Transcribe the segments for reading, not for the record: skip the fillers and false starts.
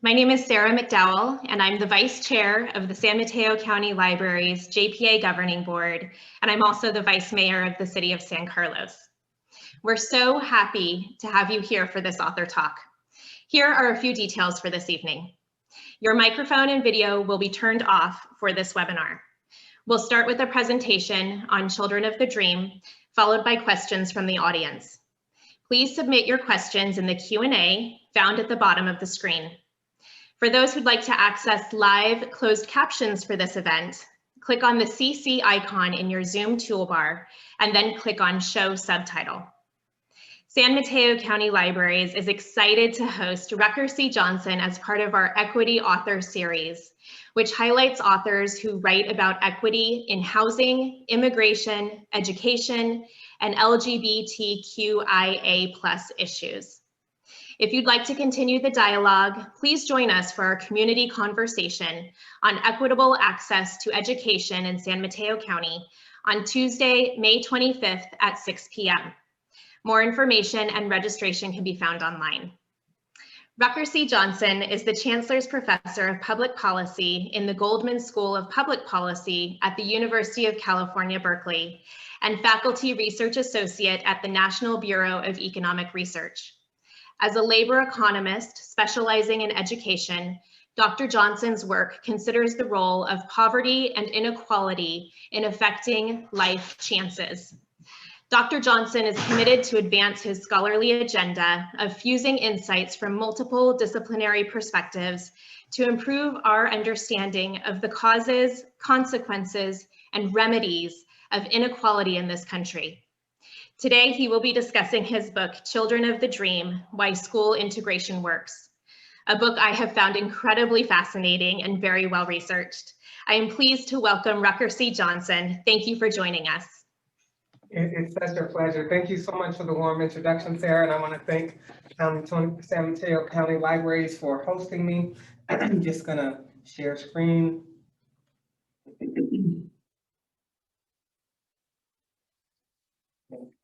My name is Sara McDowell, and I'm the Vice Chair of the San Mateo County Library's JPA Governing Board, and I'm also the Vice Mayor of the City of San Carlos. We're so happy to have you here for this author talk. Here are a few details for this evening. Your microphone and video will be turned off for this webinar. We'll start with a presentation on Children of the Dream, followed by questions from the audience. Please submit your questions in the Q&A found at the bottom of the screen. For those who'd like to access live closed captions for this event, click on the CC icon in your Zoom toolbar and then click on Show Subtitle. San Mateo County Libraries is excited to host Rucker C. Johnson as part of our Equity Author Series, which highlights authors who write about equity in housing, immigration, education, and LGBTQIA+ issues. If you'd like to continue the dialogue, please join us for our community conversation on equitable access to education in San Mateo County on Tuesday, May 25th at 6 p.m. More information and registration can be found online. Rucker C. Johnson is the Chancellor's Professor of Public Policy in the Goldman School of Public Policy at the University of California, Berkeley, and Faculty Research Associate at the National Bureau of Economic Research. As a labor economist specializing in education, Dr. Johnson's work considers the role of poverty and inequality in affecting life chances. Dr. Johnson is committed to advance his scholarly agenda of fusing insights from multiple disciplinary perspectives to improve our understanding of the causes, consequences, and remedies of inequality in this country. Today, he will be discussing his book, Children of the Dream, Why School Integration Works, a book I have found incredibly fascinating and very well researched. I am pleased to welcome Rucker C. Johnson. Thank you for joining us. It's such a pleasure. Thank you so much for the warm introduction, Sarah, and I want to thank San Mateo County Libraries for hosting me. I'm just going to share screen.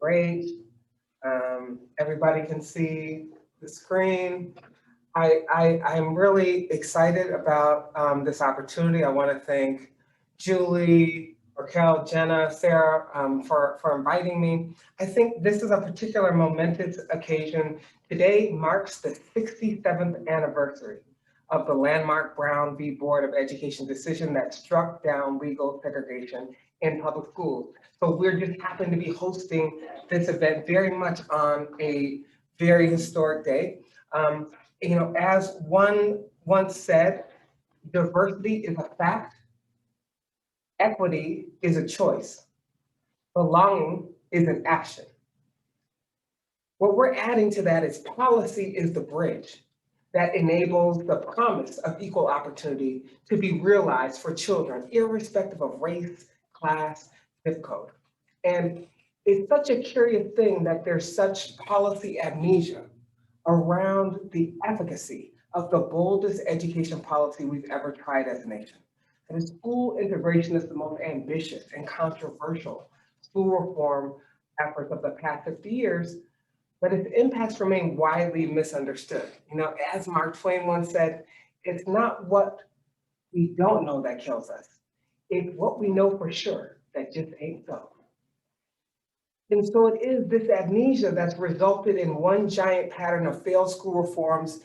Great. Everybody can see the screen. I'm really excited about this opportunity. I want to thank Julie, Raquel, Jenna, Sarah for inviting me. I think this is a particular momentous occasion. Today marks the 67th anniversary of the landmark Brown v. Board of Education decision that struck down legal segregation in public schools. So we're just happen to be hosting this event very much on a very historic day. You know, as one once said, diversity is a fact, equity is a choice, belonging is an action. What we're adding to that is policy is the bridge that enables the promise of equal opportunity to be realized for children, irrespective of race, class, zip code. And it's such a curious thing that there's such policy amnesia around the efficacy of the boldest education policy we've ever tried as a nation. And school integration is the most ambitious and controversial school reform efforts of the past 50 years, but its impacts remain widely misunderstood. You know, as Mark Twain once said, it's not what we don't know that kills us. It's what we know for sure that just ain't so. And so it is this amnesia that's resulted in one giant pattern of failed school reforms,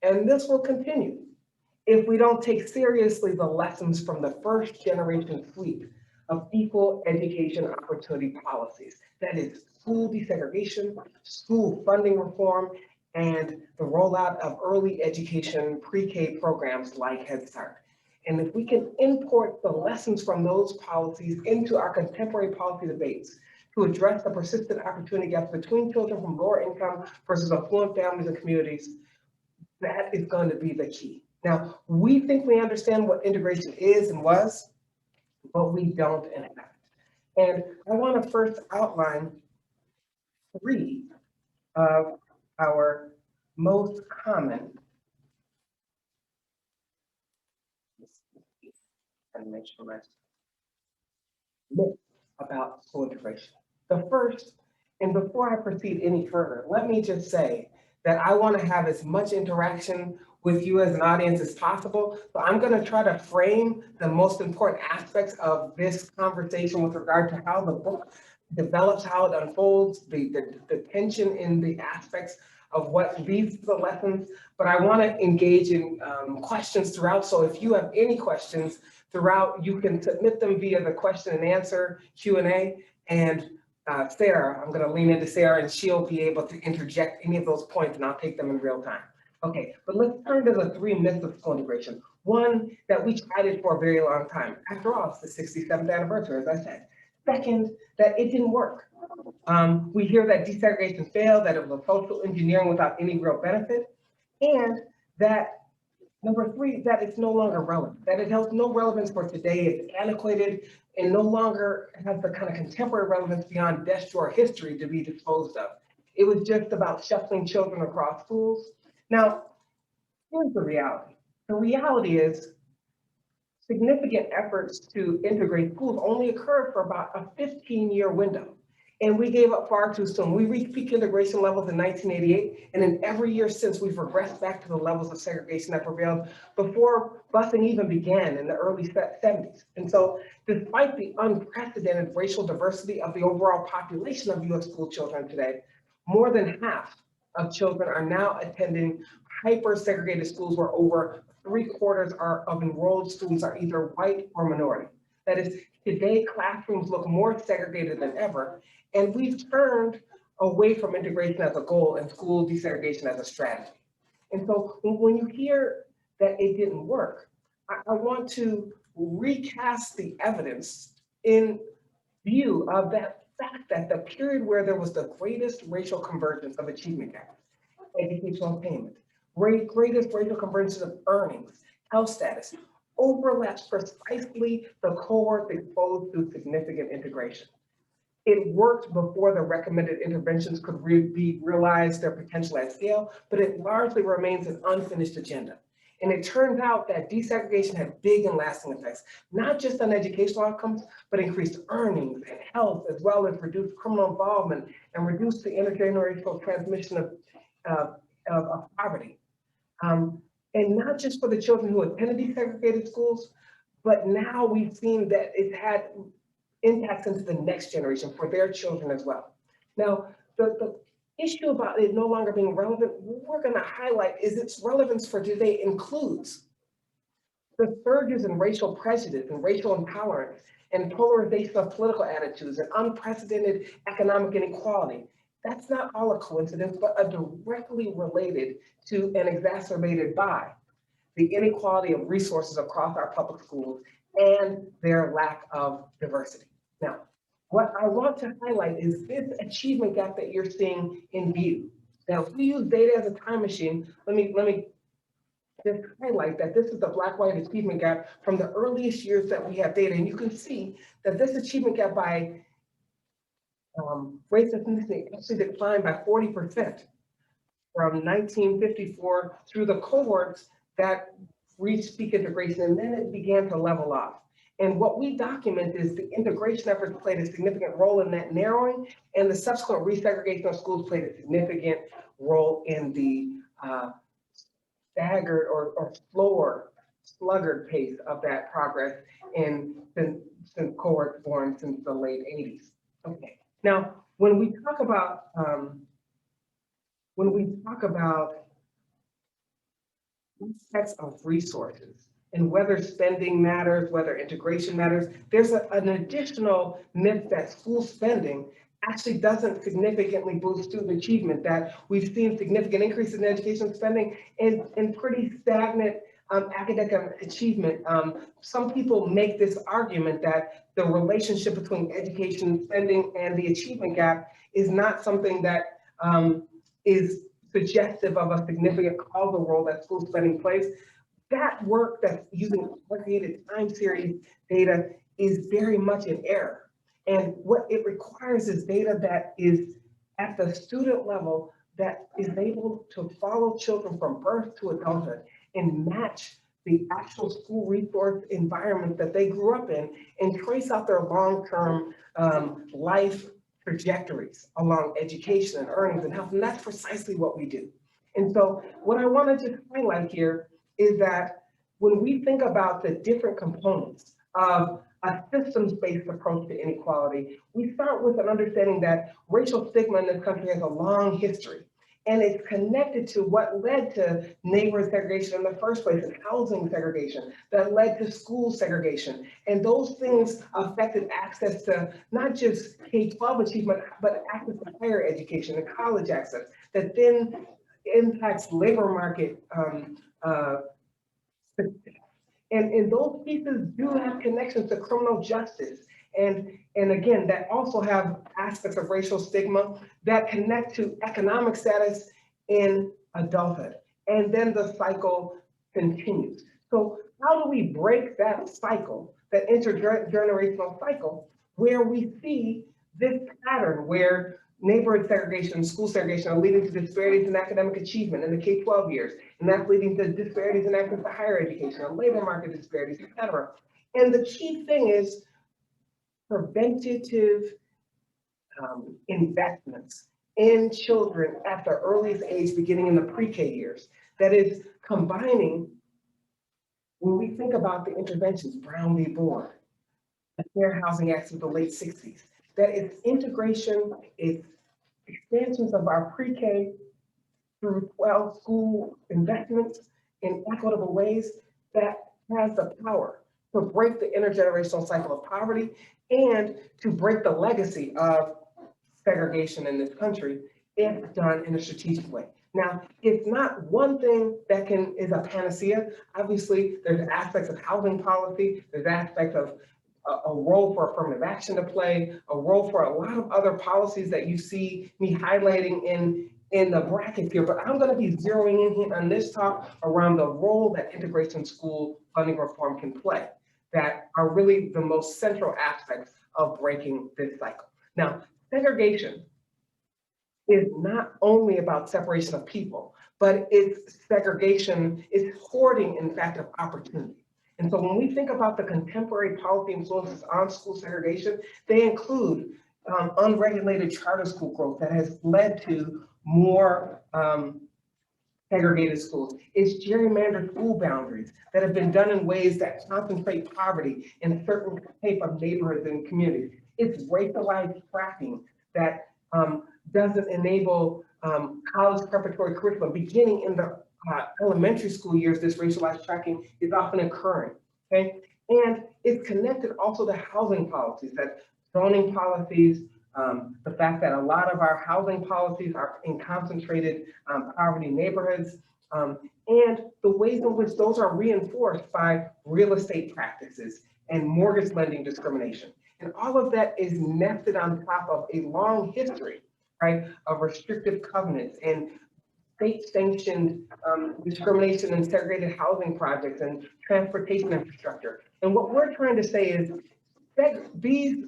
and this will continue if we don't take seriously the lessons from the first generation sweep of equal education opportunity policies. That is school desegregation, school funding reform, and the rollout of early education pre-K programs like Head Start. And if we can import the lessons from those policies into our contemporary policy debates to address the persistent opportunity gaps between children from lower income versus affluent families and communities, that is going to be the key. Now, we think we understand what integration is and was, but we don't in fact. And I want to first outline 3 of our most common myths about school integration. The first, and before I proceed any further, let me just say that I want to have as much interaction with you as an audience as possible. So I'm going to try to frame the most important aspects of this conversation with regard to how the book develops, how it unfolds, the tension in the aspects of what leads to the lessons. But I want to engage in questions throughout. So if you have any questions throughout, you can submit them via the question and answer Q&A. And Sarah, I'm going to lean into Sarah, and she'll be able to interject any of those points, and I'll take them in real time. Okay, but let's turn to the 3 myths of school integration. One, that we tried it for a very long time. After all, it's the 67th anniversary, as I said. Second, that it didn't work. We hear that desegregation failed, that it was a social engineering without any real benefit, and that number 3, that it's no longer relevant, that it has no relevance for today, it's antiquated, and no longer has the kind of contemporary relevance beyond desk drawer history to be disposed of. It was just about shuffling children across schools. Now, here's the reality. The reality is significant efforts to integrate schools only occurred for about a 15-year window. And we gave up far too soon. We reached peak integration levels in 1988, and in every year since, we've regressed back to the levels of segregation that prevailed before busing even began in the early 70s. And so, despite the unprecedented racial diversity of the overall population of U.S. school children today, more than half of children are now attending hyper-segregated schools where over 3/4 of enrolled students are either white or minority. That is, today classrooms look more segregated than ever, and we've turned away from integration as a goal and school desegregation as a strategy. And so when you hear that it didn't work, I want to recast the evidence in view of that fact that the period where there was the greatest racial convergence of achievement gaps, educational attainment, greatest racial convergence of earnings, health status, overlaps precisely the cohort exposed to significant integration. It worked before the recommended interventions could realize their potential at scale, but it largely remains an unfinished agenda. And it turns out that desegregation had big and lasting effects, not just on educational outcomes, but increased earnings and health, as well as reduced criminal involvement and reduced the intergenerational transmission of poverty. And not just for the children who attended desegregated schools, but now we've seen that it had impacts into the next generation for their children as well. Now, the issue about it no longer being relevant, what we're going to highlight is its relevance for today includes the surges in racial prejudice and racial intolerance and polarization of political attitudes and unprecedented economic inequality. That's not all a coincidence, but a directly related to and exacerbated by the inequality of resources across our public schools and their lack of diversity. Now, what I want to highlight is this achievement gap that you're seeing in view. Now, if we use data as a time machine, let me just highlight that this is the Black-white achievement gap from the earliest years that we have data. And you can see that this achievement gap by race ethnicity actually declined by 40% from 1954 through the cohorts that reached peak integration, and then it began to level off. And what we document is the integration efforts played a significant role in that narrowing, and the subsequent resegregation of schools played a significant role in the staggered or slower, sluggard pace of that progress since cohorts formed since the late 80s. Okay. Now, when we talk about aspects of resources and whether spending matters, whether integration matters, there's an additional myth that school spending actually doesn't significantly boost student achievement, that we've seen significant increases in education spending and pretty stagnant academic achievement. Some people make this argument that the relationship between education spending and the achievement gap is not something that is suggestive of a significant causal role that school spending plays. That work that's using aggregated time series data is very much in error. And what it requires is data that is at the student level, that is able to follow children from birth to adulthood and match the actual school resource environment that they grew up in and trace out their long-term life trajectories along education and earnings and health. And that's precisely what we do. And so what I want to just highlight here is that when we think about the different components of a systems-based approach to inequality, we start with an understanding that racial stigma in this country has a long history. And it's connected to what led to neighborhood segregation in the first place, and housing segregation that led to school segregation. And those things affected access to not just K-12 achievement, but access to higher education and college access that then impacts labor market and those pieces do have connections to criminal justice. And again, that also have aspects of racial stigma that connect to economic status in adulthood. And then the cycle continues. So how do we break that cycle, that intergenerational cycle, where we see this pattern where neighborhood segregation, school segregation are leading to disparities in academic achievement in the K-12 years, and that's leading to disparities in access to higher education, and labor market disparities, et cetera. And the key thing is preventative investments in children at the earliest age, beginning in the pre-K years. That is combining, when we think about the interventions, Brown v. Board, the Fair Housing Act of the late 60s, that it's integration, it's expansions of our pre-K through 12 school investments in equitable ways that has the power to break the intergenerational cycle of poverty and to break the legacy of segregation in this country if done in a strategic way. Now, it's not one thing that is a panacea. Obviously, there's aspects of housing policy, there's aspects of a role for affirmative action to play, a role for a lot of other policies that you see me highlighting in the brackets here, but I'm going to be zeroing in here on this talk around the role that integration school funding reform can play that are really the most central aspects of breaking this cycle. Now, segregation is not only about separation of people, but it's segregation, it's hoarding, in fact, of opportunity. And so when we think about the contemporary policy influences on school segregation, they include unregulated charter school growth that has led to more segregated schools. It's gerrymandered school boundaries that have been done in ways that concentrate poverty in certain type of neighborhoods and communities. It's racialized tracking that doesn't enable college preparatory curriculum. Beginning in the elementary school years, this racialized tracking is often occurring, okay? And it's connected also to housing policies, that zoning policies, the fact that a lot of our housing policies are in concentrated poverty neighborhoods, and the ways in which those are reinforced by real estate practices and mortgage lending discrimination. And all of that is nested on top of a long history, right, of restrictive covenants and state-sanctioned discrimination in segregated housing projects and transportation infrastructure. And what we're trying to say is that these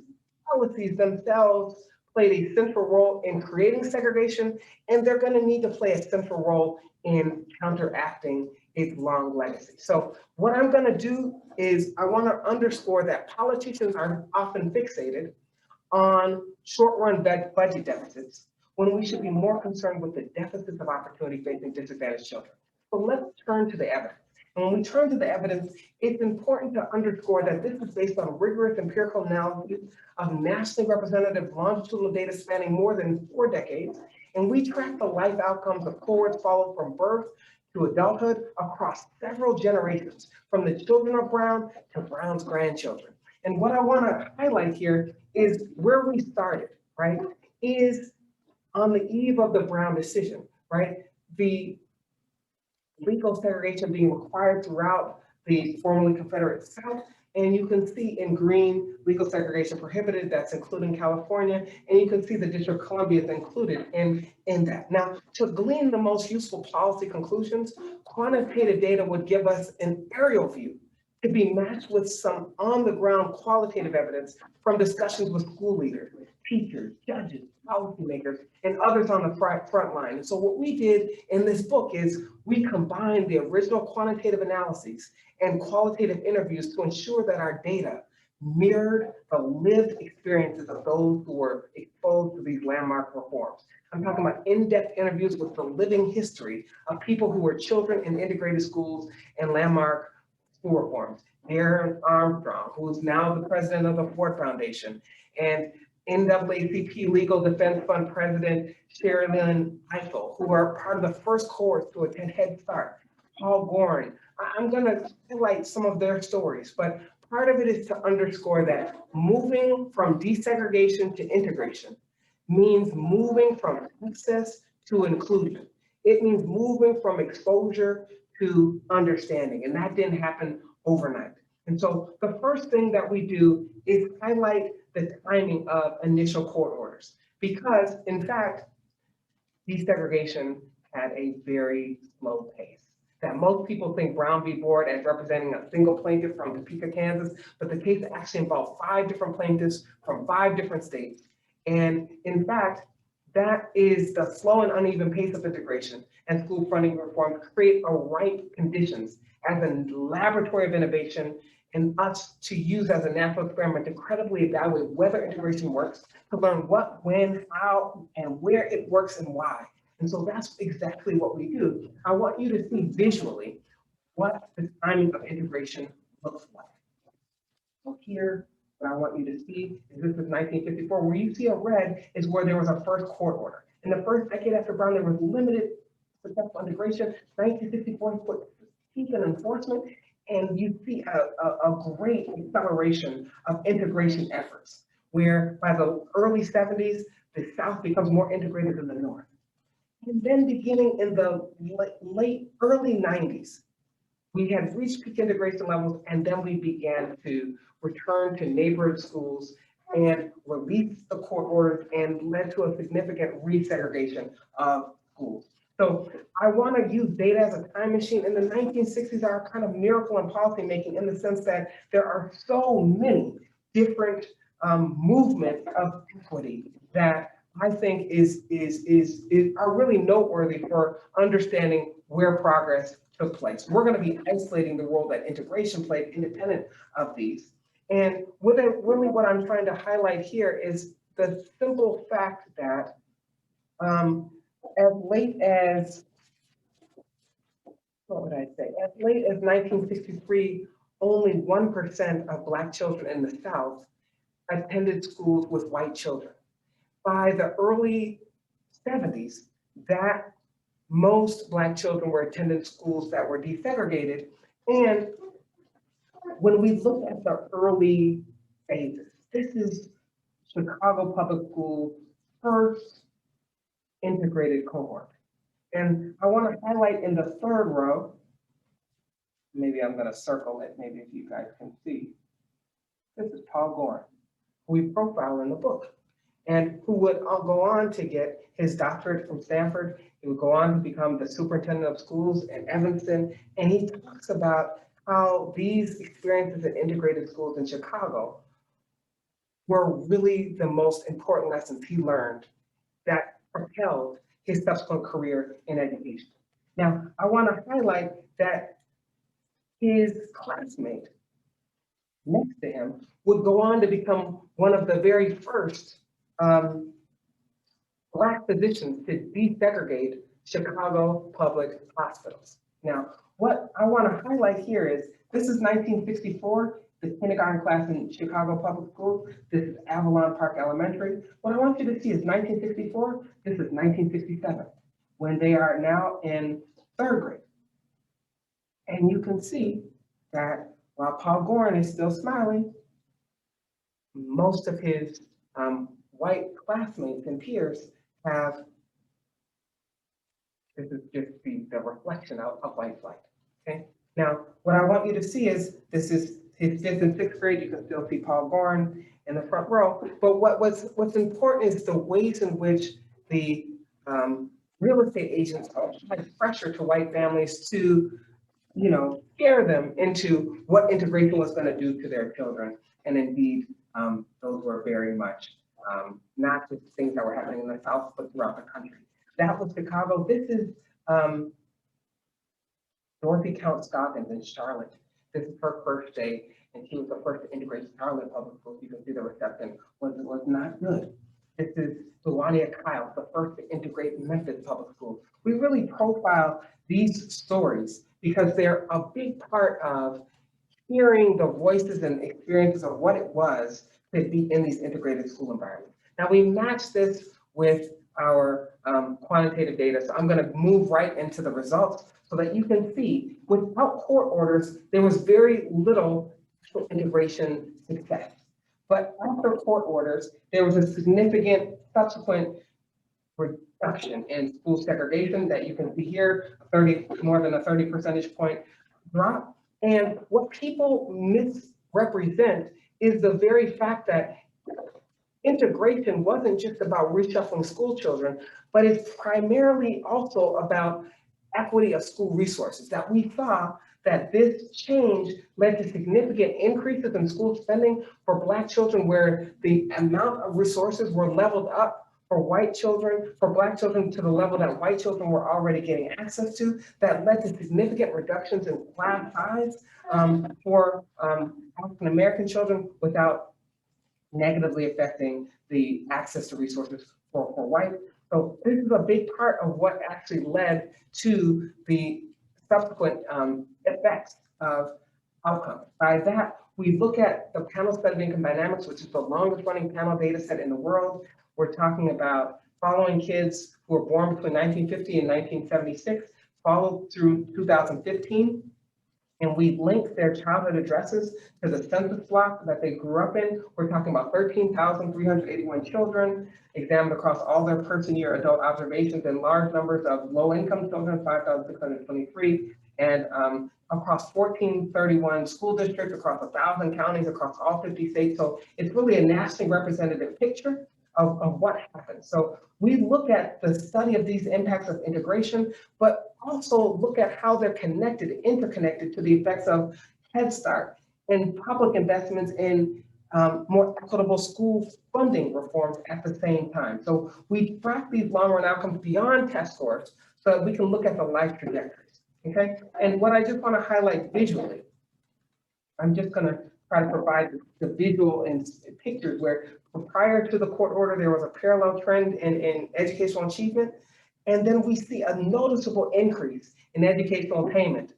policies themselves played a central role in creating segregation, and they're going to need to play a central role in counteracting its long legacy. So what I'm going to do is I want to underscore that politicians are often fixated on short-run budget deficits when we should be more concerned with the deficits of opportunity facing disadvantaged children. So let's turn to the evidence. And when we turn to the evidence, it's important to underscore that this is based on rigorous empirical analysis of nationally representative longitudinal data spanning more than 4 decades. And we track the life outcomes of cohorts followed from birth to adulthood across several generations, from the children of Brown to Brown's grandchildren. And what I want to highlight here is where we started, right, is on the eve of the Brown decision, right? The legal segregation being required throughout the formerly Confederate South. And you can see in green, legal segregation prohibited, that's including California. And you can see the District of Columbia is included in that. Now, to glean the most useful policy conclusions, quantitative data would give us an aerial view to be matched with some on-the-ground qualitative evidence from discussions with school leaders, teachers, judges, policymakers, and others on the front line. And so what we did in this book is we combined the original quantitative analyses and qualitative interviews to ensure that our data mirrored the lived experiences of those who were exposed to these landmark reforms. I'm talking about in-depth interviews with the living history of people who were children in integrated schools and landmark school reforms. Darren Armstrong, who is now the president of the Ford Foundation, and NAACP Legal Defense Fund President Sherilyn Eichel, who are part of the first cohort to attend Head Start. Paul Gorin. I'm going to highlight some of their stories, but part of it is to underscore that moving from desegregation to integration means moving from access to inclusion. It means moving from exposure to understanding, and that didn't happen overnight. And so the first thing that we do is highlight the timing of initial court orders, because in fact, desegregation had a very slow pace. That most people think Brown v. Board as representing a single plaintiff from Topeka, Kansas, but the case actually involved 5 different plaintiffs from 5 different states. And in fact, that is the slow and uneven pace of integration and school funding reform create a ripe conditions as a laboratory of innovation and us to use as a natural experiment to credibly evaluate whether integration works, to learn what, when, how, and where it works and why. And so that's exactly what we do. I want you to see visually what the timing of integration looks like. So here, what I want you to see is this is 1954. Where you see a red is where there was a first court order. In the first decade after Brown, there was limited successful integration. 1964 put teeth in enforcement, and you see a great acceleration of integration efforts, where by the early 70s, the South becomes more integrated than the North. And then beginning in the early 90s, we had reached peak integration levels, and then we began to return to neighborhood schools and release the court orders and led to a significant resegregation of schools. So I want to use data as a time machine. In the 1960s are kind of miracle in policymaking in the sense that there are so many different movements of equity that I think are really noteworthy for understanding where progress took place. We're going to be isolating the role that integration played independent of these. And really what I'm trying to highlight here is the simple fact that as late as 1963, only 1% of Black children in the South attended schools with white children. By the early 70s, that most Black children were attending schools that were desegregated. And when we look at the early phases, this is Chicago Public Schools' first integrated cohort. And I want to highlight in the third row, maybe I'm going to circle it, maybe if you guys can see. This is Paul Gorin, who we profile in the book, and who would go on to get his doctorate from Stanford. He would go on to become the superintendent of schools in Evanston. And he talks about how these experiences in integrated schools in Chicago were really the most important lessons he learned that propelled his subsequent career in education. Now, I want to highlight that his classmate next to him would go on to become one of the very first Black physicians to desegregate Chicago public hospitals. Now, what I want to highlight here is this is 1964, the kindergarten class in Chicago public schools. This is Avalon Park Elementary. What I want you to see is 1964, this is 1967, when they are now in 3rd grade. And you can see that while Paul Gorin is still smiling, most of his white classmates and peers have, this is just the reflection of white flight, okay? Now, what I want you to see is, this is his 5th and 6th grade. You can still see Paul Gorin in the front row. But what's important is the ways in which the real estate agents applied pressure to white families to, scare them into what integration was going to do to their children. And indeed, those were very much not just things that were happening in the South, but throughout the country. That was Chicago. This is Dorothy Count Scoggins in Charlotte. This is her first day and she was the first to integrate Charlotte Public Schools. You can see the reception was not good. This is Duania Kyle, the first to integrate Memphis Public Schools. We really profile these stories because they're a big part of hearing the voices and experiences of what it was to be in these integrated school environments. Now we match this with our quantitative data. So I'm going to move right into the results so that you can see without court orders, there was very little integration success. But after court orders, there was a significant subsequent reduction in school segregation that you can see here, more than a 30 percentage point drop. And what people misrepresent is the very fact that integration wasn't just about reshuffling school children, but it's primarily also about equity of school resources, that we saw that this change led to significant increases in school spending for Black children, where the amount of resources were leveled up for white children, for Black children to the level that white children were already getting access to. That led to significant reductions in class size for African American children without negatively affecting the access to resources for white. So this is a big part of what actually led to the subsequent effects of outcomes. By that, we look at the panel study of income dynamics, which is the longest running panel data set in the world. We're talking about following kids who were born between 1950 and 1976, followed through 2015. And we link their childhood addresses to the census block that they grew up in. We're talking about 13,381 children examined across all their person-year adult observations, and large numbers of low-income children, 5,623, and across 1,431 school districts, across 1,000 counties, across all 50 states. So it's really a nationally representative picture of what happened. So we look at the study of these impacts of integration, but also look at how they're connected, interconnected to the effects of Head Start and public investments in more equitable school funding reforms at the same time. So we track these long-run outcomes beyond test scores so that we can look at the life trajectories, okay? And what I just want to highlight visually, I'm just going to try to provide the visual and pictures where prior to the court order, there was a parallel trend in educational achievement. And then we see a noticeable increase in educational attainment.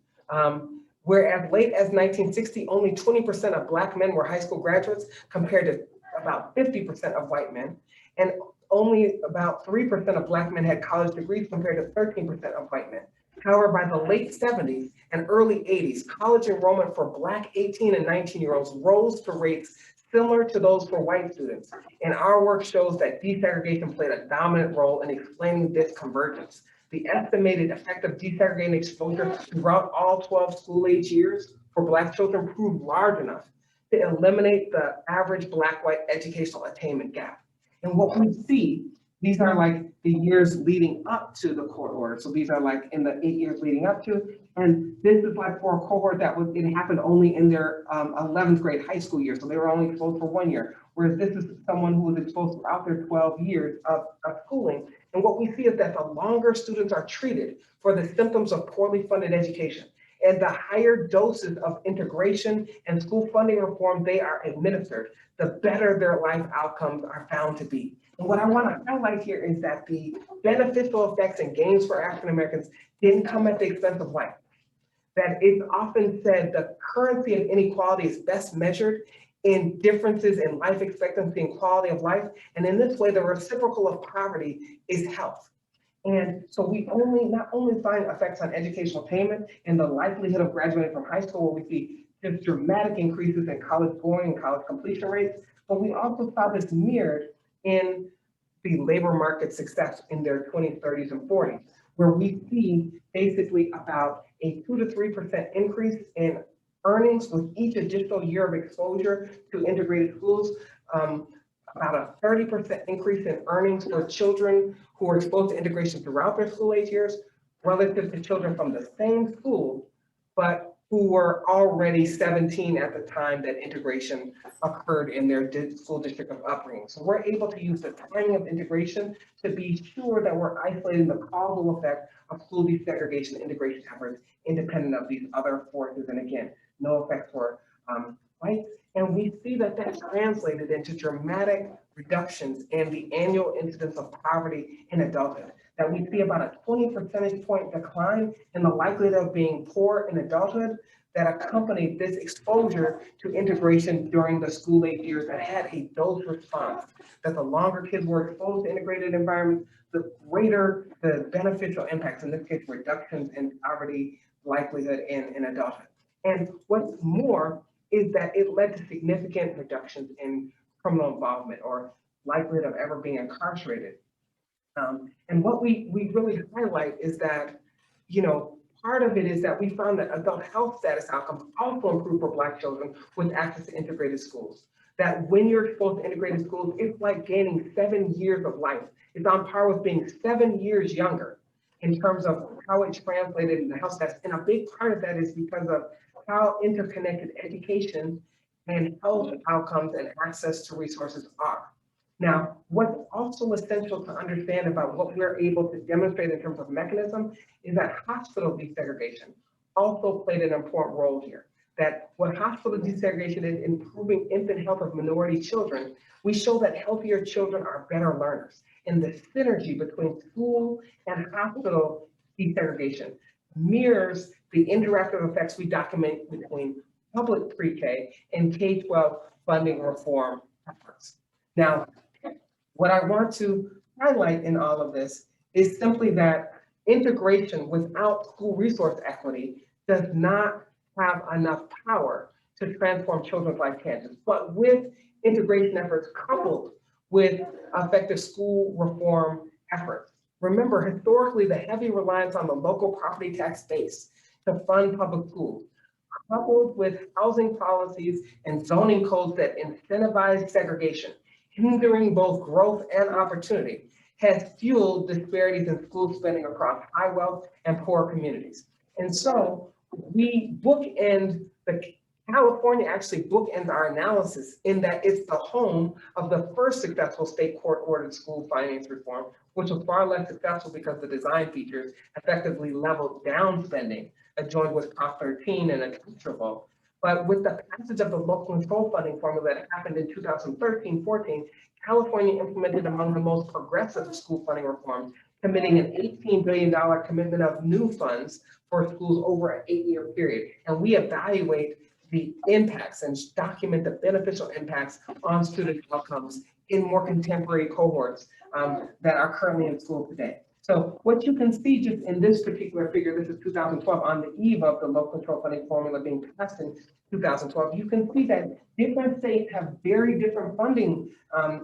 Where as late as 1960, only 20% of Black men were high school graduates compared to about 50% of white men. And only about 3% of Black men had college degrees compared to 13% of white men. However, by the late 70s and early 80s, college enrollment for Black 18 and 19-year-olds rose to rates similar to those for white students. And our work shows that desegregation played a dominant role in explaining this convergence. The estimated effect of desegregating exposure throughout all 12 school-age years for Black children proved large enough to eliminate the average Black-white educational attainment gap. And what we see, these are like the years leading up to the court order. So these are like in the 8 years leading up to, and this is like for a cohort that it happened only in their 11th grade high school year. So they were only exposed for 1 year, whereas this is someone who was exposed throughout their 12 years of schooling. And what we see is that the longer students are treated for the symptoms of poorly funded education and the higher doses of integration and school funding reform they are administered, the better their life outcomes are found to be. And what I want to highlight here is that the beneficial effects and gains for African Americans didn't come at the expense of whites. That it's often said the currency of inequality is best measured in differences in life expectancy and quality of life. And in this way, the reciprocal of poverty is health. And so we not only find effects on educational attainment and the likelihood of graduating from high school, where we see just dramatic increases in college scoring and college completion rates, but we also saw this mirrored in the labor market success in their 20s, 30s, and 40s, where we see basically about a 2 to 3% increase in earnings with each additional year of exposure to integrated schools, about a 30% increase in earnings for children who are exposed to integration throughout their school age years, relative to children from the same school, but who were already 17 at the time that integration occurred in their school district of upbringing. So we're able to use the timing of integration to be sure that we're isolating the causal effect of school desegregation integration efforts independent of these other forces. And again, no effect for white we see that that's translated into dramatic reductions in the annual incidence of poverty in adulthood. That we see about a 20 percentage point decline in the likelihood of being poor in adulthood that accompanied this exposure to integration during the school age years that had a dose response. That the longer kids were exposed to integrated environments, the greater the beneficial impacts, in this case, reductions in poverty likelihood in adulthood. And what's more is that it led to significant reductions in criminal involvement or likelihood of ever being incarcerated. And what we really highlight is that, part of it is that we found that adult health status outcomes also improve for Black children with access to integrated schools. That when you're exposed to integrated schools, it's like gaining 7 years of life. It's on par with being 7 years younger in terms of how it translated in the health status. And a big part of that is because of how interconnected education and health outcomes and access to resources are. Now, what's also essential to understand about what we're able to demonstrate in terms of mechanism is that hospital desegregation also played an important role here. That what hospital desegregation is improving infant health of minority children, we show that healthier children are better learners. And the synergy between school and hospital desegregation mirrors the interactive effects we document between public pre-K and K-12 funding reform efforts. Now, what I want to highlight in all of this is simply that integration without school resource equity does not have enough power to transform children's life chances. But with integration efforts coupled with effective school reform efforts, remember, historically, the heavy reliance on the local property tax base to fund public schools, coupled with housing policies and zoning codes that incentivize segregation, hindering both growth and opportunity, has fueled disparities in school spending across high wealth and poor communities. And so we California actually bookends our analysis in that it's the home of the first successful state court-ordered school finance reform, which was far less successful because the design features effectively leveled down spending, adjoined with Prop 13 and a teacher vote. But with the passage of the local control funding formula that happened in 2013-14, California implemented among the most progressive school funding reforms, committing an $18 billion commitment of new funds for schools over an 8-year period. And we evaluate the impacts and document the beneficial impacts on student outcomes in more contemporary cohorts that are currently in school today. So what you can see just in this particular figure, this is 2012, on the eve of the local control funding formula being passed in 2012, you can see that different states have very different funding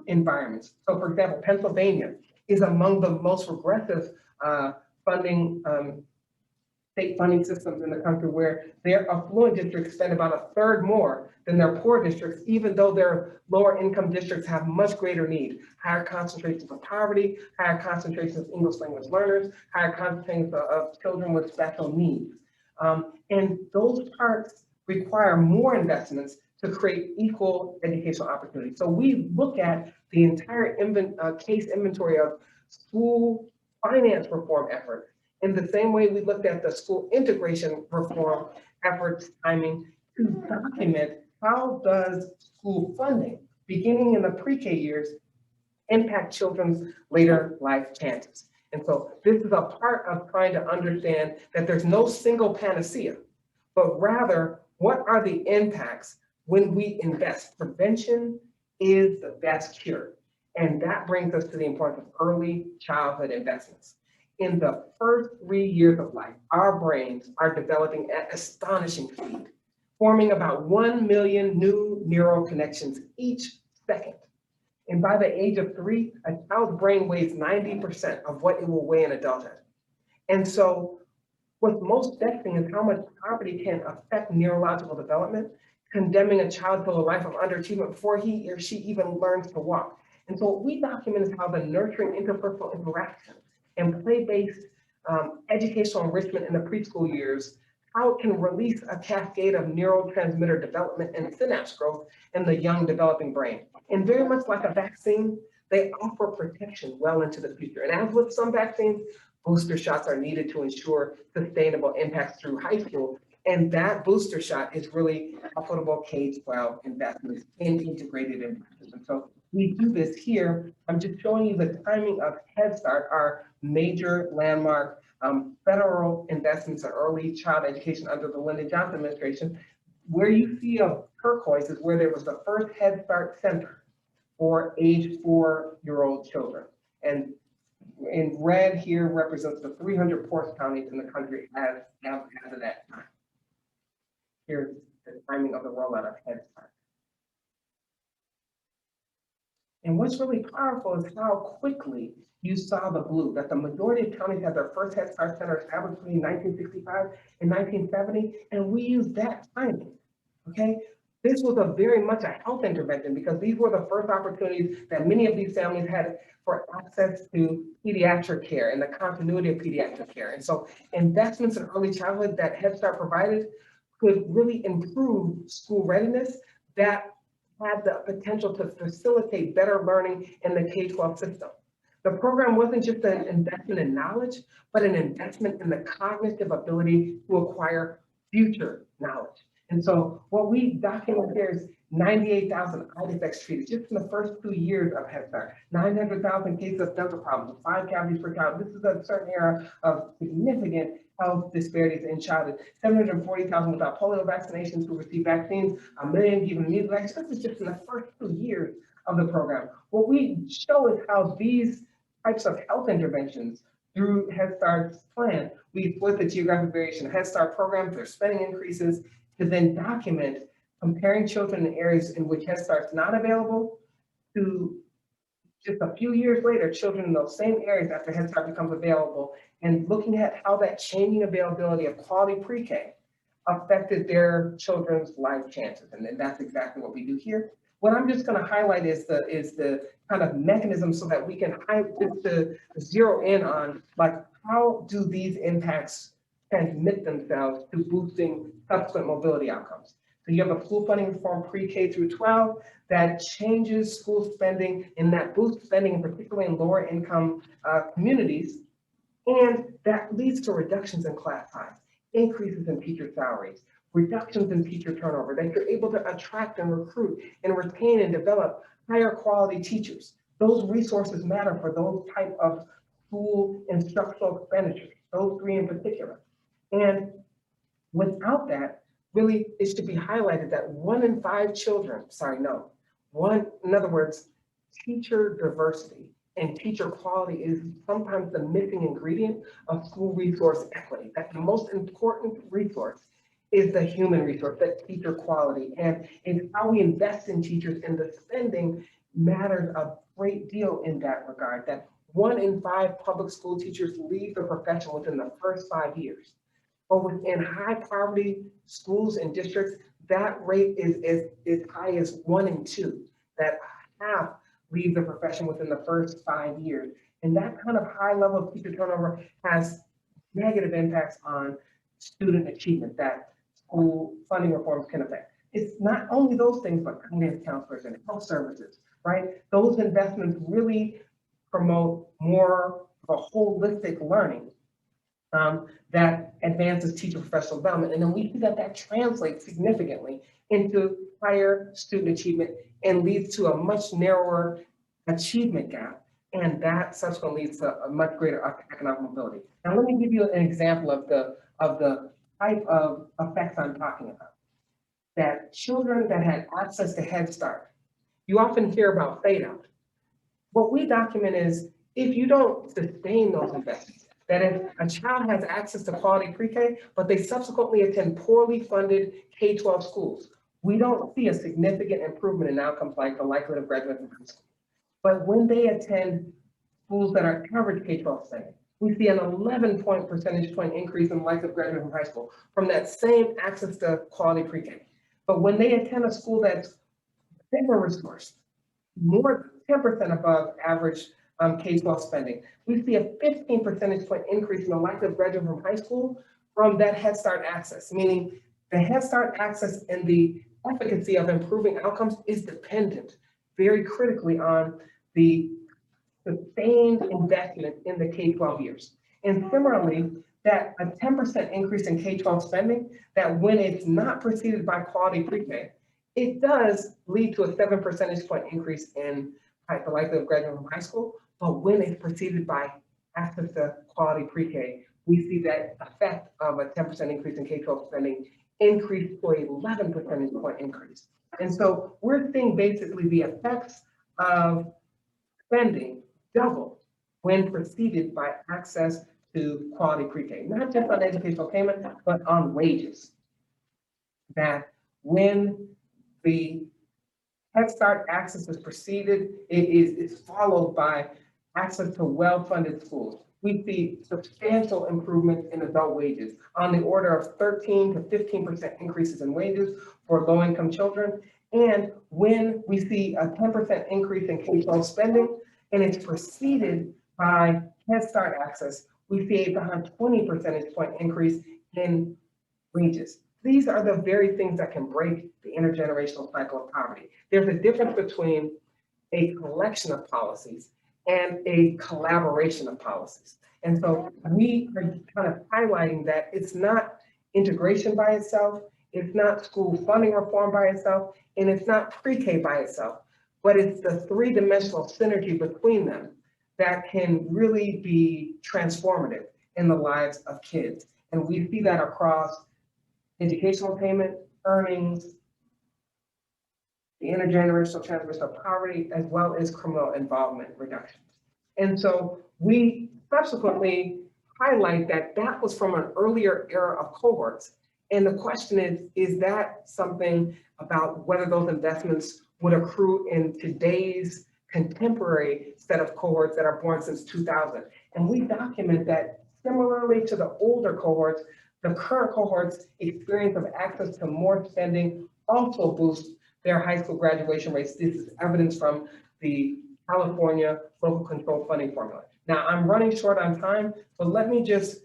environments. So for example, Pennsylvania is among the most regressive state funding systems in the country, where their affluent districts spend about a third more than their poor districts, even though their lower income districts have much greater need, higher concentrations of poverty, higher concentrations of English language learners, higher concentrations of children with special needs. And those parts require more investments to create equal educational opportunities. So we look at the entire case inventory of school finance reform efforts in the same way we looked at the school integration reform efforts timing to document how does school funding, beginning in the pre-K years, impact children's later life chances. And so this is a part of trying to understand that there's no single panacea, but rather what are the impacts when we invest. Prevention is the best cure. And that brings us to the importance of early childhood investments. In the first 3 years of life, our brains are developing at astonishing speed, forming about 1 million new neural connections each second. And by the age of 3, a child's brain weighs 90% of what it will weigh in adulthood. And so what's most vexing is how much poverty can affect neurological development, condemning a child to a life of underachievement before he or she even learns to walk. And so what we document is how the nurturing interpersonal interaction and play-based educational enrichment in the preschool years, how it can release a cascade of neurotransmitter development and synapse growth in the young developing brain. And very much like a vaccine, they offer protection well into the future. And as with some vaccines, booster shots are needed to ensure sustainable impacts through high school And that booster shot is really equitable K-12 investments in integrated investments. And so we do this here. I'm just showing you the timing of Head Start, our major landmark federal investments in early child education under the Lyndon Johnson administration. Where you see a turquoise is where there was the first Head Start center for age 4-year-old children. And in red here represents the 300 poorest counties in the country as of that time. Here's the timing of the rollout of Head Start. And what's really powerful is how quickly you saw the blue, that the majority of counties had their first Head Start center established between 1965 and 1970, and we used that timing, okay? This was a very much a health intervention because these were the first opportunities that many of these families had for access to pediatric care and the continuity of pediatric care. And so investments in early childhood that Head Start provided could really improve school readiness that had the potential to facilitate better learning in the K-12 system. The program wasn't just an investment in knowledge, but an investment in the cognitive ability to acquire future knowledge. And so what we document here is 98,000 eye defects treated just in the first 2 years of Head Start, 900,000 cases of dental problems, 5 cavities per child. This is a certain era of significant health disparities in childhood. 740,000 without polio vaccinations who received vaccines, 1 million given measles vaccines. This is just in the first 2 years of the program. What we show is how these types of health interventions through Head Start's plan, we split the geographic variation of Head Start programs, their spending increases, to then document comparing children in areas in which Head Start's not available to just a few years later, children in those same areas after Head Start becomes available, and looking at how that changing availability of quality pre-K affected their children's life chances. And then that's exactly what we do here. What I'm just going to highlight is the kind of mechanism so that we can just to zero in on, like, how do these impacts transmit themselves to boosting subsequent mobility outcomes. So you have a school funding reform pre-K through 12 that changes school spending, and that boosts spending, particularly in lower income communities, and that leads to reductions in class size, increases in teacher salaries, reductions in teacher turnover, that you're able to attract and recruit and retain and develop higher quality teachers. Those resources matter for those type of school instructional expenditures, those 3 in particular. And without that, really, it should be highlighted that 1 in 5 children, in other words, teacher diversity and teacher quality is sometimes the missing ingredient of school resource equity. That's the most important resource is the human resource, that teacher quality. And how we invest in teachers and the spending matters a great deal in that regard, that 1 in 5 public school teachers leave the profession within the first 5 years. But within high poverty schools and districts, that rate is as high as 1 in 2, that half leave the profession within the first 5 years. And that kind of high level of teacher turnover has negative impacts on student achievement that school funding reforms can affect. It's not only those things, but guidance counselors and health services, right? Those investments really promote more of a holistic learning that advances teacher professional development. And then we see that translates significantly into higher student achievement and leads to a much narrower achievement gap. And that subsequently leads to a much greater economic mobility. Now, let me give you an example of the type of effects I'm talking about. That children that had access to Head Start, you often hear about fade out. What we document is if you don't sustain those investments, that if a child has access to quality pre-K, but they subsequently attend poorly funded K-12 schools, we don't see a significant improvement in outcomes like the likelihood of graduating from high school. But when they attend schools that are average K-12 setting, we see an 11 percentage point increase in the likelihood of graduating from high school from that same access to quality pre-K. But when they attend a school that's better resourced, more than 10% above average K-12 spending, we see a 15 percentage point increase in the likelihood of graduating from high school from that Head Start access, meaning the Head Start access and the efficacy of improving outcomes is dependent very critically on the sustained investment in the K-12 years. And similarly, that a 10% increase in K-12 spending, that when it's not preceded by quality pre-K, it does lead to a 7 percentage point increase in the likelihood of graduating from high school. But when it's preceded by access to quality pre-K, we see that effect of a 10% increase in K-12 spending increase to an 11 percentage point increase. And so we're seeing basically the effects of spending double when preceded by access to quality pre-K, not just on educational payment, but on wages. That when the Head Start access is preceded, it is followed by access to well-funded schools. We see substantial improvements in adult wages on the order of 13 to 15% increases in wages for low-income children. And when we see a 10% increase in K-12 spending, and it's preceded by Head Start access, we see a 120 percentage point increase in wages. These are the very things that can break the intergenerational cycle of poverty. There's a difference between a collection of policies and a collaboration of policies. And so we are kind of highlighting that it's not integration by itself, it's not school funding reform by itself, and it's not pre-K by itself, but it's the three-dimensional synergy between them that can really be transformative in the lives of kids. And we see that across educational payment, earnings, the intergenerational transmission of poverty, as well as criminal involvement reductions. And so we subsequently highlight that that was from an earlier era of cohorts. And the question is that something about whether those investments would accrue in today's contemporary set of cohorts that are born since 2000? And we document that similarly to the older cohorts, the current cohorts' experience of access to more spending also boosts their high school graduation rates. This is evidence from the California Local Control Funding Formula. Now, I'm running short on time, but let me just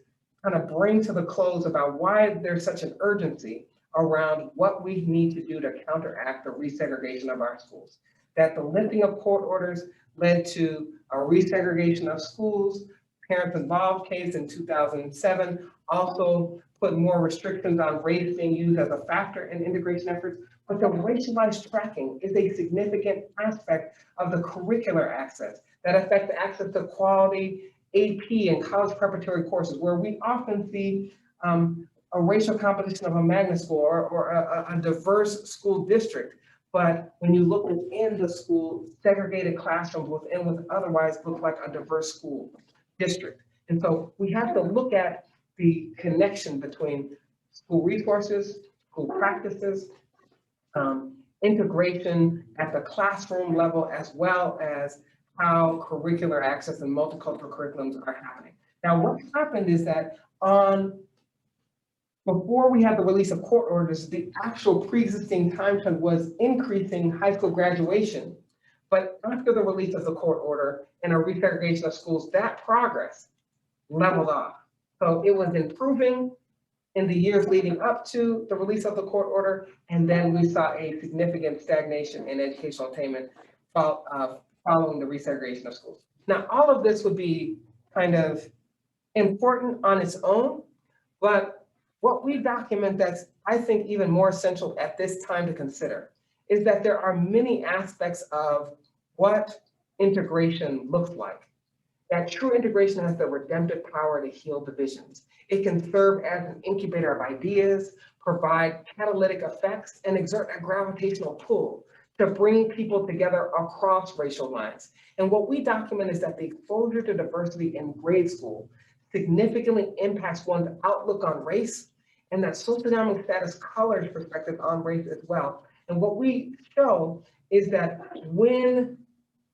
kind of bring to the close about why there's such an urgency around what we need to do to counteract the resegregation of our schools. That the lifting of court orders led to a resegregation of schools. Parents Involved case in 2007 also put more restrictions on race being used as a factor in integration efforts. But the racialized tracking is a significant aspect of the curricular access that affects access to quality AP and college preparatory courses, where we often see a racial composition of a magnet school or a diverse school district. But when you look within the school, segregated classrooms within what otherwise look like a diverse school district. And so we have to look at the connection between school resources, school practices, integration at the classroom level, as well as how curricular access and multicultural curriculums are happening. Now, what happened is that before we had the release of court orders, the actual pre-existing time trend was increasing high school graduation. But after the release of the court order and a resegregation of schools, that progress leveled off. So it was improving in the years leading up to the release of the court order, and then we saw a significant stagnation in educational attainment following the resegregation of schools. Now, all of this would be kind of important on its own, but what we document that's, I think, even more essential at this time to consider is that there are many aspects of what integration looks like. That true integration has the redemptive power to heal divisions. It can serve as an incubator of ideas, provide catalytic effects, and exert a gravitational pull to bring people together across racial lines. And what we document is that the exposure to diversity in grade school significantly impacts one's outlook on race, and that socioeconomic status colors perspective on race as well. And what we show is that when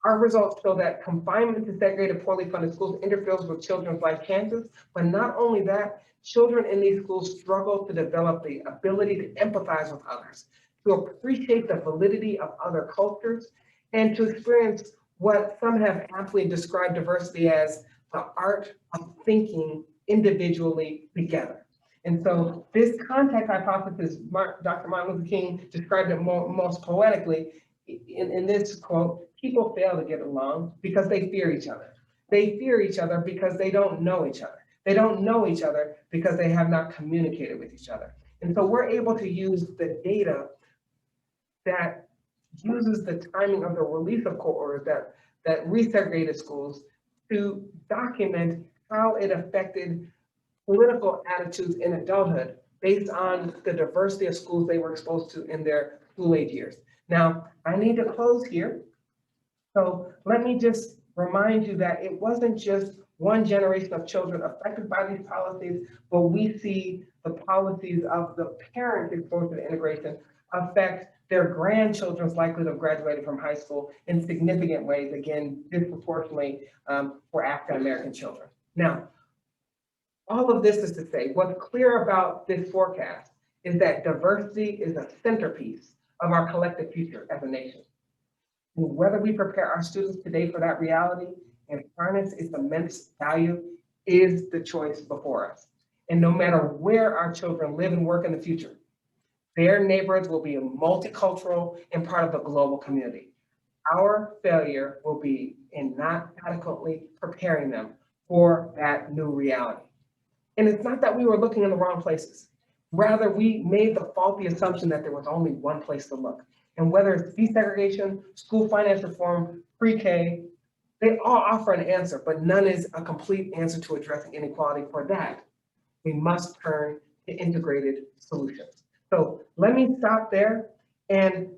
our results show that confinement to segregated, poorly funded schools interferes with children's life chances, but not only that, children in these schools struggle to develop the ability to empathize with others, to appreciate the validity of other cultures, and to experience what some have aptly described diversity as the art of thinking individually together. And so this context hypothesis, Dr. Martin Luther King described it most poetically in this quote: people fail to get along because they fear each other. They fear each other because they don't know each other. They don't know each other because they have not communicated with each other. And so we're able to use the data that uses the timing of the release of court orders that resegregated schools to document how it affected political attitudes in adulthood based on the diversity of schools they were exposed to in their school age years. Now, I need to close here. So let me just remind you that it wasn't just one generation of children affected by these policies, but we see the policies of the parents exposed to integration affect their grandchildren's likelihood of graduating from high school in significant ways, again, disproportionately for African American children. Now, all of this is to say, what's clear about this forecast is that diversity is a centerpiece of our collective future as a nation. And whether we prepare our students today for that reality and harness its immense value is the choice before us. And no matter where our children live and work in the future, their neighborhoods will be multicultural and part of the global community. Our failure will be in not adequately preparing them for that new reality. And it's not that we were looking in the wrong places. Rather, we made the faulty assumption that there was only one place to look. And whether it's desegregation, school finance reform, pre-K, they all offer an answer, but none is a complete answer to addressing inequality. For that, we must turn to integrated solutions. So let me stop there and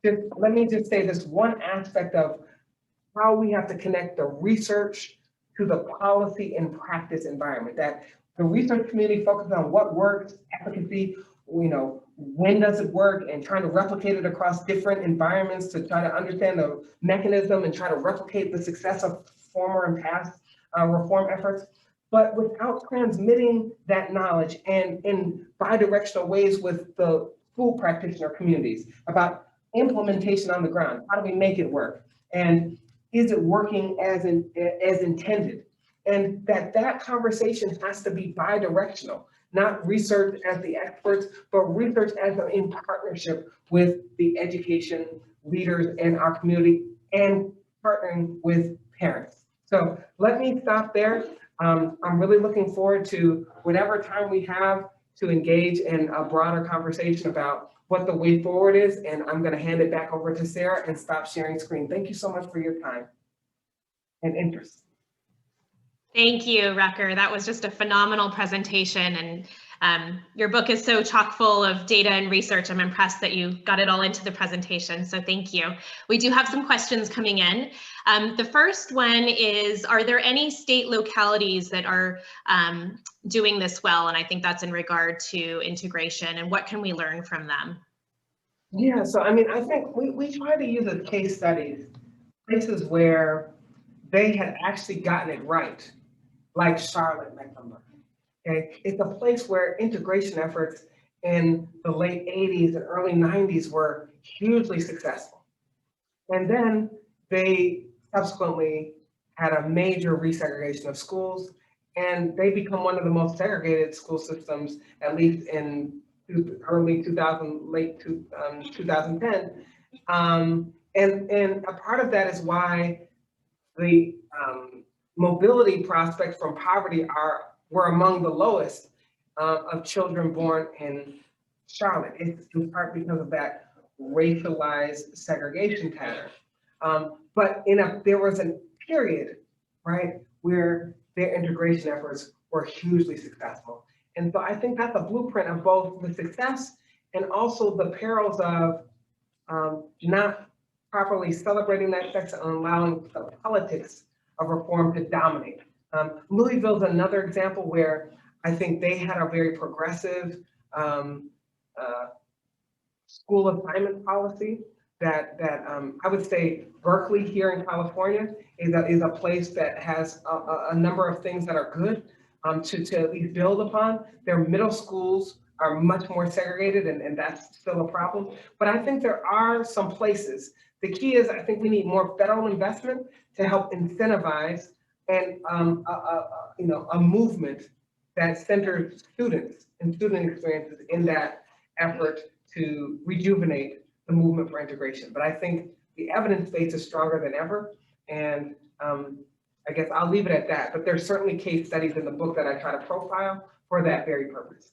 let me just say this one aspect of how we have to connect the research to the policy and practice environment, that the research community focuses on what works, efficacy, when does it work, and trying to replicate it across different environments to try to understand the mechanism and try to replicate the success of former and past reform efforts. But without transmitting that knowledge and in bi-directional ways with the school practitioner communities about implementation on the ground, how do we make it work? And is it working as intended? And that conversation has to be bi-directional, not research as the experts, but research as in partnership with the education leaders in our community and partnering with parents. So let me stop there. I'm really looking forward to whatever time we have to engage in a broader conversation about what the way forward is. And I'm going to hand it back over to Sara and stop sharing screen. Thank you so much for your time and interest. Thank you, Rucker. That was just a phenomenal presentation, and your book is so chock full of data and research. I'm impressed that you got it all into the presentation, so thank you. We do have some questions coming in. The first one is, are there any state localities that are doing this well? And I think that's in regard to integration, and what can we learn from them? Yeah, so I mean, I think we try to use as case studies, places where they had actually gotten it right, like Charlotte, Mecklenburg. Okay, it's a place where integration efforts in the late 80s and early 90s were hugely successful. And then they subsequently had a major resegregation of schools, and they become one of the most segregated school systems, at least in early 2000, late 2010. And a part of that is why the mobility prospects from poverty were among the lowest of children born in Charlotte. It's in part because of that racialized segregation pattern. But there was a period, right, where their integration efforts were hugely successful. And so I think that's a blueprint of both the success and also the perils of not properly celebrating that success and allowing the politics of reform to dominate. Louisville's another example where I think they had a very progressive school assignment policy that I would say Berkeley here in California is a place that has a number of things that are good to at least build upon. Their middle schools are much more segregated, and that's still a problem. But I think there are some places. The key is, I think we need more federal investment to help incentivize and a movement that centers students and student experiences in that effort to rejuvenate the movement for integration. But I think the evidence base is stronger than ever, and I guess I'll leave it at that, but there's certainly case studies in the book that I try to profile for that very purpose.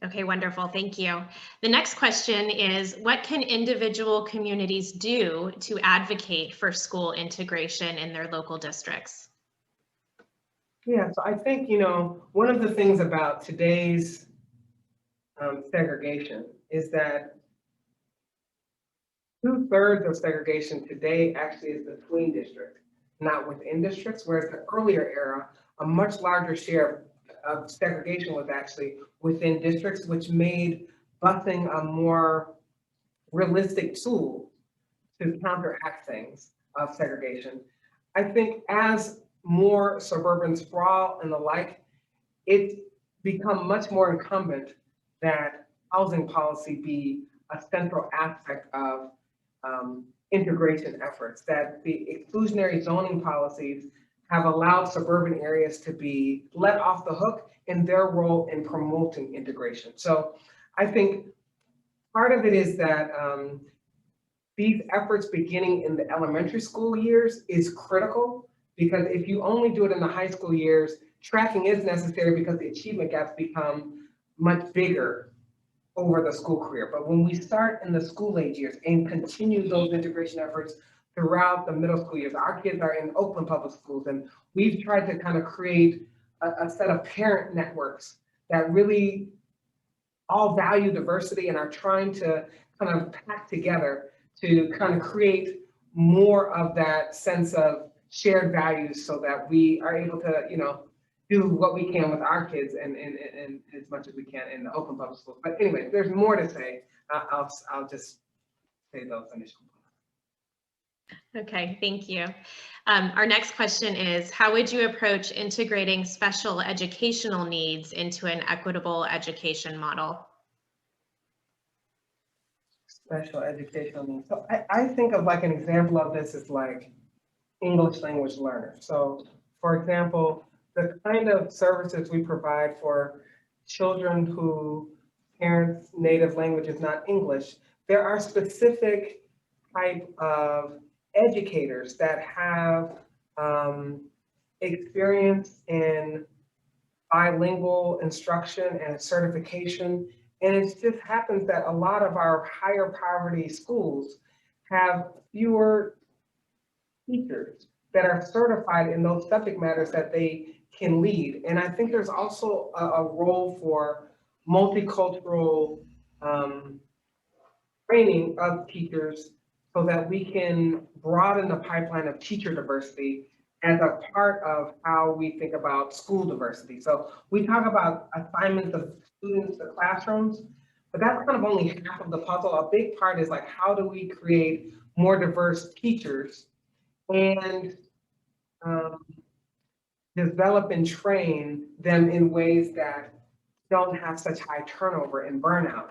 Okay, wonderful, thank you. The next question is, what can individual communities do to advocate for school integration in their local districts? Yeah, so I think, one of the things about today's segregation is that 2/3 of segregation today actually is between districts, not within districts, whereas the earlier era, a much larger share of segregation was actually within districts, which made busing a more realistic tool to counteract things of segregation. I think as more suburban sprawl and the like, it's become much more incumbent that housing policy be a central aspect of integration efforts, that the exclusionary zoning policies have allowed suburban areas to be let off the hook in their role in promoting integration. So I think part of it is that these efforts beginning in the elementary school years is critical, because if you only do it in the high school years, tracking is necessary because the achievement gaps become much bigger over the school career. But when we start in the school age years and continue those integration efforts throughout the middle school years, our kids are in Oakland public schools, and we've tried to kind of create a set of parent networks that really all value diversity and are trying to kind of pack together to kind of create more of that sense of shared values so that we are able to, do what we can with our kids and as much as we can in the open public schools. But anyway, there's more to say. I'll just say those initial points. Okay, thank you. Our next question is, how would you approach integrating special educational needs into an equitable education model? Special educational needs. So I think of like an example of this is like English language learners. So for example, the kind of services we provide for children who parents' native language is not English, there are specific type of educators that have experience in bilingual instruction and certification. And it just happens that a lot of our higher poverty schools have fewer teachers that are certified in those subject matters that they can lead. And I think there's also a role for multicultural training of teachers so that we can broaden the pipeline of teacher diversity as a part of how we think about school diversity. So we talk about assignments of students to classrooms, but that's kind of only half of the puzzle. A big part is like, how do we create more diverse teachers and develop and train them in ways that don't have such high turnover and burnout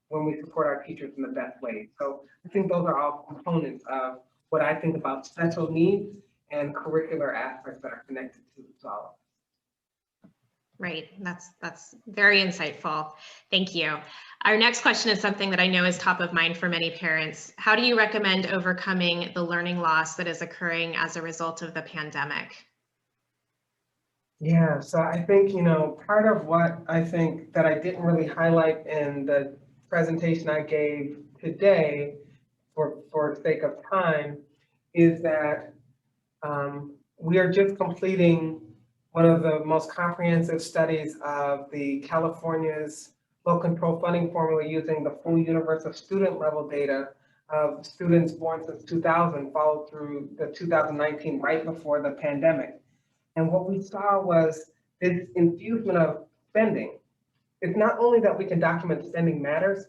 when we support our teachers in the best way. So I think those are all components of what I think about special needs and curricular aspects that are connected to all of us. Right, that's very insightful. Thank you. Our next question is something that I know is top of mind for many parents. How do you recommend overcoming the learning loss that is occurring as a result of the pandemic? Yeah, so I think, part of what I think that I didn't really highlight in the presentation I gave today for sake of time is that we are just completing one of the most comprehensive studies of the California's low control funding formula using the full universe of student level data of students born since 2000, followed through the 2019, right before the pandemic. And what we saw was this infusion of spending. It's not only that we can document spending matters,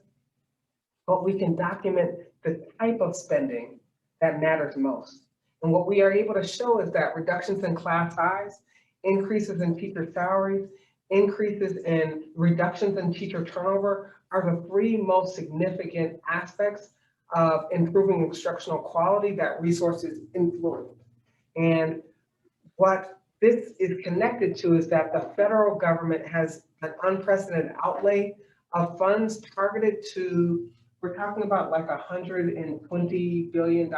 but we can document the type of spending that matters most. And what we are able to show is that reductions in class size, increases in teacher salaries, increases in reductions in teacher turnover are the three most significant aspects of improving instructional quality that resources influence. And what this is connected to is that the federal government has an unprecedented outlay of funds targeted to, we're talking about like $120 billion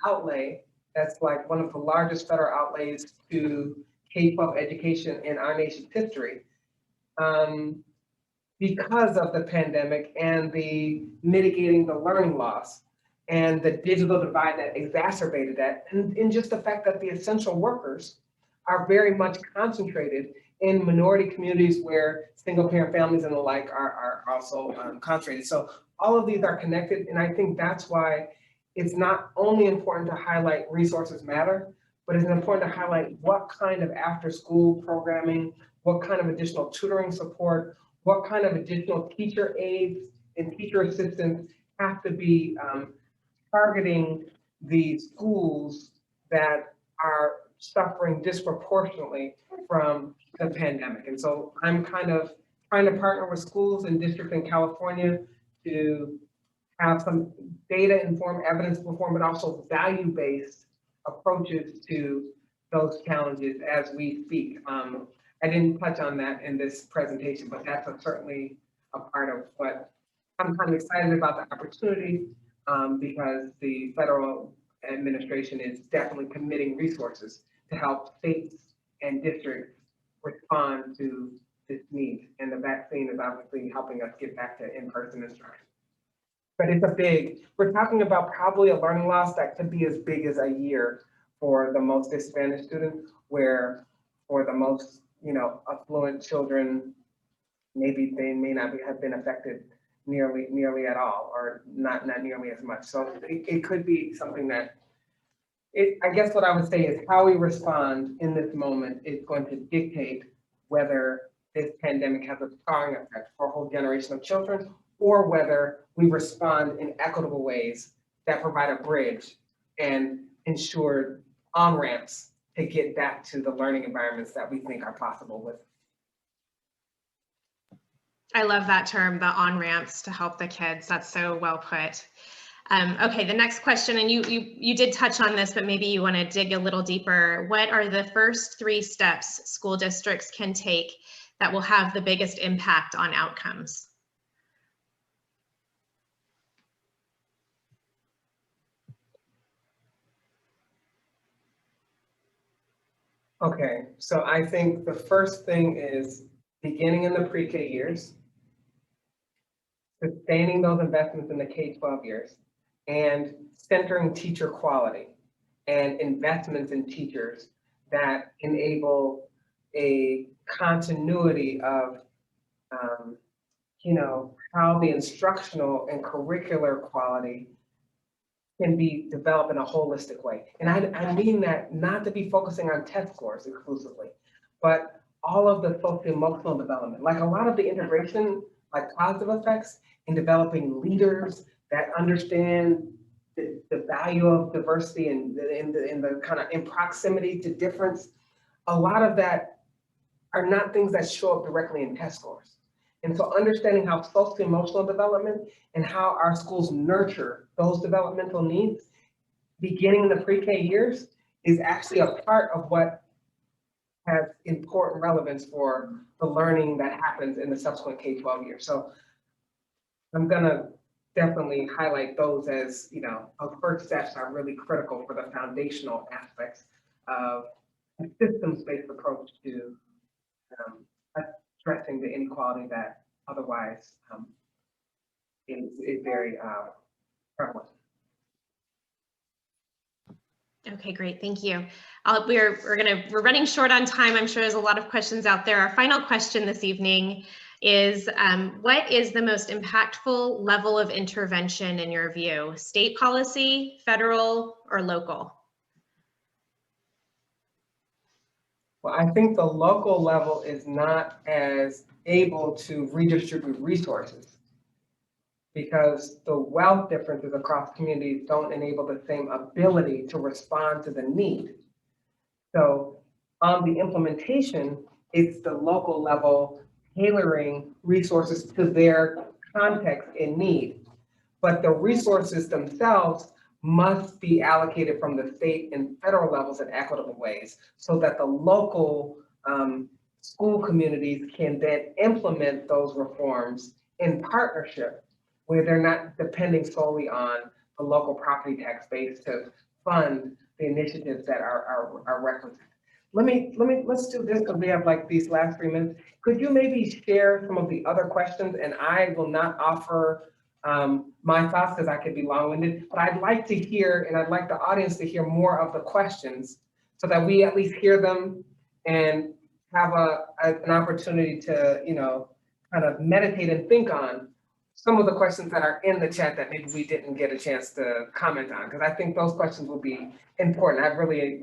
outlay That's like one of the largest federal outlays to K-12 education in our nation's history. Because of the pandemic and the mitigating the learning loss and the digital divide that exacerbated that, and just the fact that the essential workers are very much concentrated in minority communities where single parent families and the like are also concentrated. So all of these are connected, and I think that's why it's not only important to highlight resources matter, but it's important to highlight what kind of after-school programming, what kind of additional tutoring support, what kind of additional teacher aides and teacher assistants have to be targeting the schools that are suffering disproportionately from the pandemic. And so I'm kind of trying to partner with schools and districts in California to have some data-informed, evidence-informed, but also value-based approaches to those challenges as we speak. I didn't touch on that in this presentation, but that's certainly a part of what I'm kind of excited about the opportunity because the federal administration is definitely committing resources to help states and districts respond to this need. And the vaccine is obviously helping us get back to in-person instruction. But it's we're talking about probably a learning loss that could be as big as a year for the most disadvantaged students, where for the most, affluent children, maybe they may not have been affected nearly at all, or not nearly as much. So it could be something that, I guess what I would say is how we respond in this moment is going to dictate whether this pandemic has a scarring effect for a whole generation of children, or whether we respond in equitable ways that provide a bridge and ensure on-ramps to get back to the learning environments that we think are possible with. I love that term, the on-ramps to help the kids. That's so well put. Okay, the next question, and you did touch on this, but maybe you want to dig a little deeper. What are the first 3 steps school districts can take that will have the biggest impact on outcomes? Okay, so I think the first thing is beginning in the pre-K years, sustaining those investments in the K-12 years, and centering teacher quality and investments in teachers that enable a continuity of, how the instructional and curricular quality can be developed in a holistic way. And I mean that not to be focusing on test scores exclusively, but all of the socio-emotional development, like a lot of the integration, like positive effects in developing leaders that understand the value of diversity and the kind of in proximity to difference. A lot of that are not things that show up directly in test scores. And so understanding how socio-emotional development and how our schools nurture those developmental needs, beginning in the pre-K years, is actually a part of what has important relevance for the learning that happens in the subsequent K-12 years. So I'm gonna definitely highlight those as, our first steps are really critical for the foundational aspects of a systems-based approach to addressing the inequality that otherwise is very prevalent. Okay, great, thank you. We're running short on time. I'm sure there's a lot of questions out there. Our final question this evening is, what is the most impactful level of intervention in your view? State policy, federal, or local? Well, I think the local level is not as able to redistribute resources because the wealth differences across communities don't enable the same ability to respond to the need. So on the implementation, it's the local level tailoring resources to their context and need. But the resources themselves must be allocated from the state and federal levels in equitable ways so that the local school communities can then implement those reforms in partnership where they're not depending solely on the local property tax base to fund the initiatives that are requisite. Let's do this because we have like these last 3 minutes. Could you maybe share some of the other questions? And I will not offer my thoughts because I could be long-winded, but I'd like to hear, and I'd like the audience to hear more of the questions so that we at least hear them and have an opportunity to, you know, kind of meditate and think on some of the questions that are in the chat that maybe we didn't get a chance to comment on, because I think those questions will be important. I've really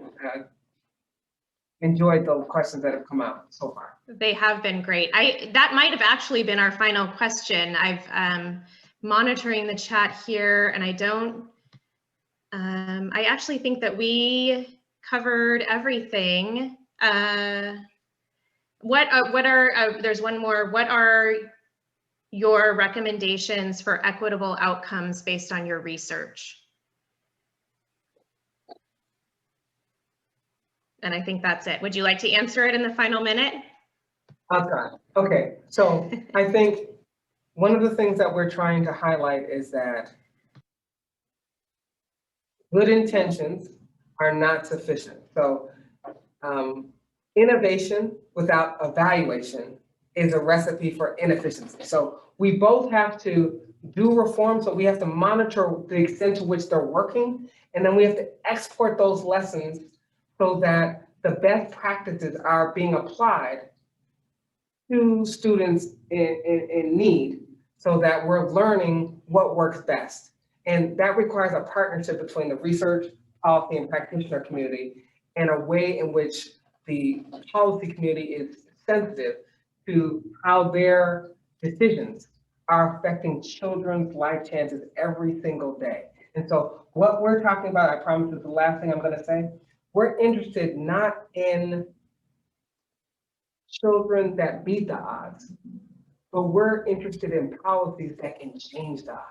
enjoyed the questions that have come out so far. They have been great. That might have actually been our final question. I've monitoring the chat here, and I don't. I actually think that we covered everything. What are there's one more. What are your recommendations for equitable outcomes based on your research? And I think that's it. Would you like to answer it in the final minute? I'll try. Okay, so I think one of the things that we're trying to highlight is that good intentions are not sufficient. So innovation without evaluation is a recipe for inefficiency. So we both have to do reform, so we have to monitor the extent to which they're working, and then we have to export those lessons so that the best practices are being applied to students in need, so that we're learning what works best. And that requires a partnership between the research, policy, and practitioner community, and a way in which the policy community is sensitive to how their decisions are affecting children's life chances every single day. And so what we're talking about, I promise, is the last thing I'm going to say. We're interested not in children that beat the odds, but we're interested in policies that can change the odds.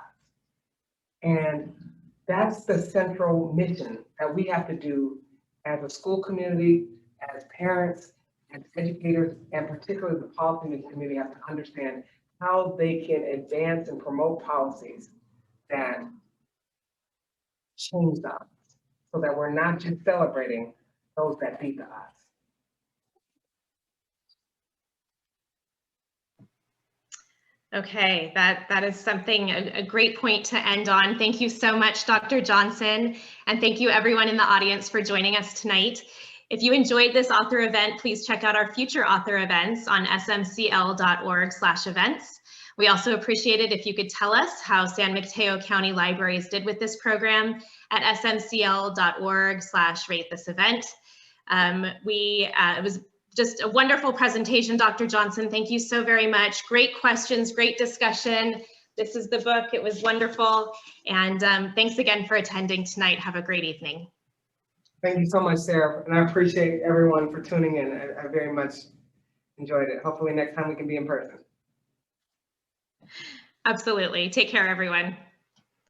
And that's the central mission that we have to do as a school community, as parents, as educators, and particularly the policy community have to understand how they can advance and promote policies that change the odds, so that we're not just celebrating those that beat the odds. Okay, that is something, a great point to end on. Thank you so much, Dr. Johnson, and thank you everyone in the audience for joining us tonight. If you enjoyed this author event, please check out our future author events on smcl.org/events. We also appreciate it if you could tell us how San Mateo County Libraries did with this program at smcl.org/ratethisevent. It was just a wonderful presentation, Dr. Johnson. Thank you so very much. Great questions, great discussion. This is the book. It was wonderful. And thanks again for attending tonight. Have a great evening. Thank you so much, Sarah. And I appreciate everyone for tuning in. I very much enjoyed it. Hopefully next time we can be in person. Absolutely. Take care, everyone.